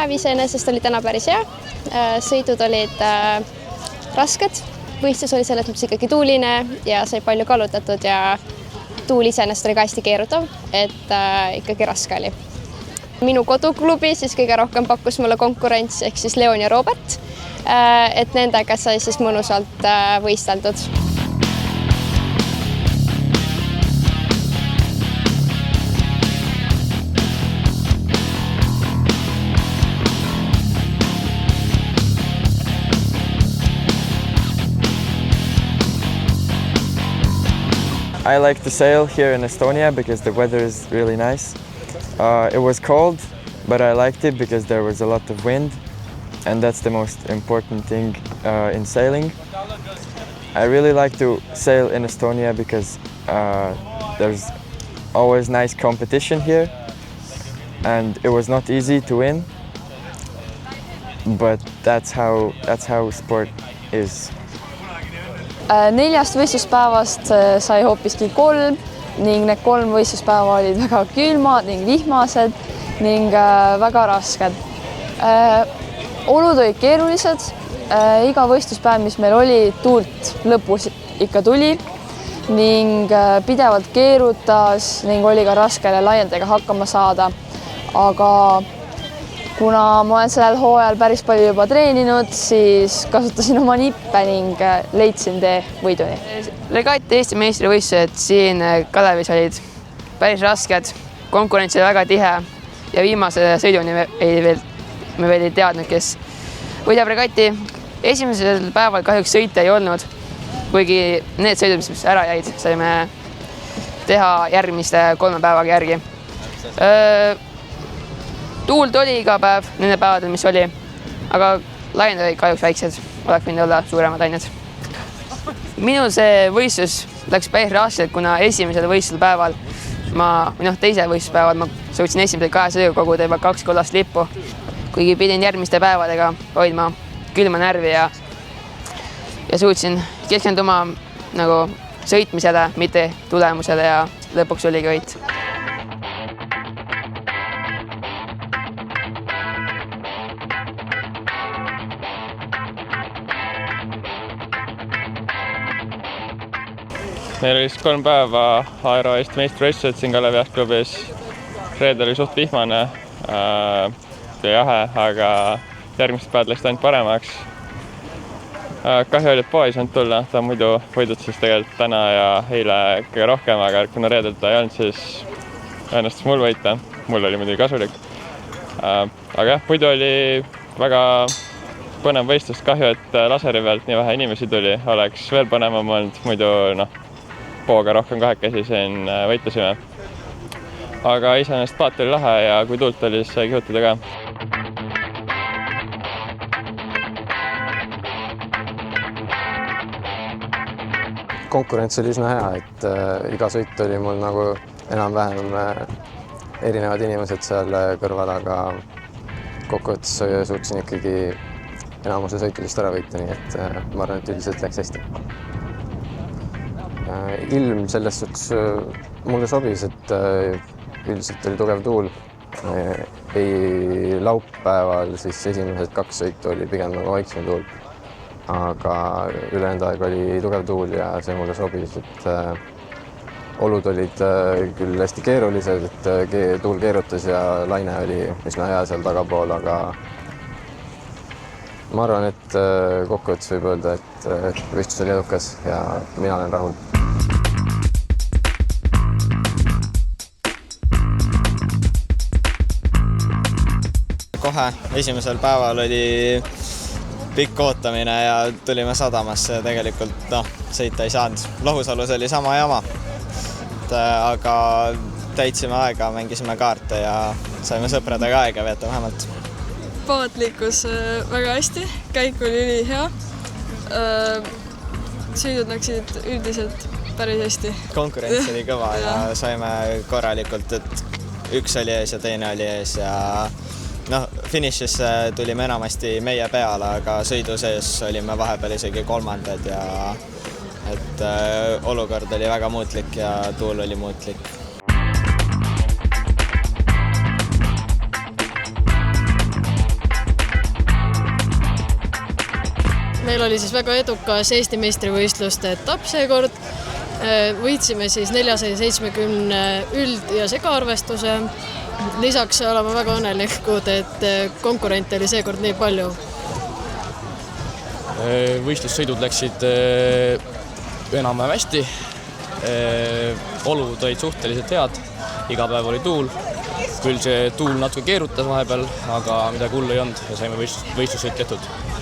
päev iseenesest oli täna päris hea. Sõidud olid rasked. Võistlus oli selles mõttes ikkagi tuuline ja sai palju kallutatud ja tuul iseenesest oli ka hästi keerutav, et ikkagi raske oli. Minu koduklubi siis kõige rohkem pakkus mulle konkurents ehk siis Leon ja Robert, et nendega sai siis mõnusalt võisteldud. I like to sail here in Estonia because the weather is really nice. It was cold, but I liked it because there was a lot of wind, and that's the most important thing in sailing. I really like to sail in Estonia because there's always nice competition here, and it was not easy to win, but that's how sport is. 4 võistluspäevast sai hoopiski 3 ning need 3 võistluspäeva olid väga külmad ning vihmased ning väga rasked. Olud olid keerulised, iga võistluspäev, mis meil oli, tuult lõpus ikka tuli ning pidevalt keerutas ning oli ka raskele laiendega hakkama saada, aga kuna ma olen sellel hooajal päris palju juba treeninud, siis kasutasin oma nippe ning leidsin tee võiduni. Regati Eesti meistrivõistlused siin Kalevis olid päris rasked, konkurents oli väga tihe ja viimase sõiduni me veel ei teadnud, kes võidab regati. Esimesel päeval kahjuks sõita ei olnud, kuigi need sõidud, mis ära jäid, saime teha järgmiste 3 päevaga järgi. Tuult oli iga päev nende päevadel, mis oli, aga laiendad olid kahjuks väiksed, oleks võinud olla suuremad ained. Minul see võistlus läks päris raskelt, kuna esimesel võistluspäeval teisel võistluspäeval ma suutsin esimesel 2 sõiduga koguda juba 2 kollast lippu, kuigi pidin järgmiste päevadega hoidma külma närvi ja suutsin keskenduma sõitmisele, mitte tulemusele ja lõpuks oligi võit. Meil oli 3 päeva Aero Eesti meistrivõistlused siin Kalevi jahtklubis. Reede oli suht vihmane ja jahe, aga järgmised päevad läksid ainult paremaks. Kahju oli, et poe ei saanud tulla, ta muidu võidutses tegelikult täna ja eile kõige rohkem, aga kuna reedel ta ei olnud, siis õnnestus mul võita. Mul oli muidugi kasulik. Aga jah, muidu oli väga põnev võistlus. Kahju, et laseri pealt nii vähe inimesi tuli. Oleks veel põnevam olnud, muidu pooga rohkem kahekesi siin võitlesime. Aga iseenesest paat oli lahe ja kui tuult oli, siis sai kihutada ka. Konkurents oli üsna hea, et iga sõit oli mul enam-vähem erinevad inimesed seal kõrval, aga kokkuvõttes suutsin ikkagi enamuse sõitudest ära võita, nii et ma arvan, et üldiselt läks hästi. Ilm selles suhtes mulle sobis, et üldiselt oli tugev tuul. Laupäeval siis esimesed 2 sõitu oli pigem vaiksem tuul, aga ülejäänud aeg oli tugev tuul ja see mulle sobis, et olud olid küll hästi keerulised, et tuul keerutas ja laine oli üsna hea seal tagapool, aga ma arvan, et kokkuvõttes võib öelda, et võistlus oli edukas ja mina olen rahul. Kohe esimesel päeval oli pikk ootamine ja tulime sadamasse, tegelikult sõita ei saanud. Lohusalus oli sama jama, aga täitsime aega, mängisime kaarte ja saime sõpradega aega veeta vähemalt. Paat liikus väga hästi, käik oli ülihea. Sõidud näksid üldiselt päris hästi. Konkurents oli kõva ja saime korralikult, et üks oli ees ja teine oli ees ja finišisse tulime enamasti meie peale, aga sõidu sees olime vahepeal isegi 3. ja et olukord oli väga muutlik ja tuul oli muutlik. meil oli siis väga edukas Eesti meistrivõistluste etapp seekord. Võitsime siis 470 üld- ja segaarvestuse. Lisaks oleme väga õnnelikud, et konkurente oli seekord nii palju. Võistlussõidud läksid enam-vähem hästi. Olud olid suhteliselt head, iga päev oli tuul. Küll see tuul natuke keerutas vahepeal, aga midagi hullu ei olnud ja saime võistlussõit tehtud.